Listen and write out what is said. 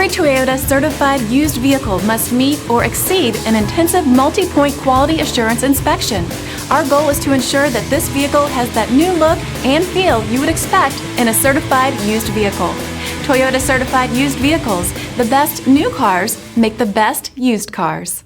Every Toyota certified used vehicle must meet or exceed an intensive multi-point quality assurance inspection. Our goal is to ensure that this vehicle has that new look and feel you would expect in a certified used vehicle. Toyota certified used vehicles, the best new cars make the best used cars.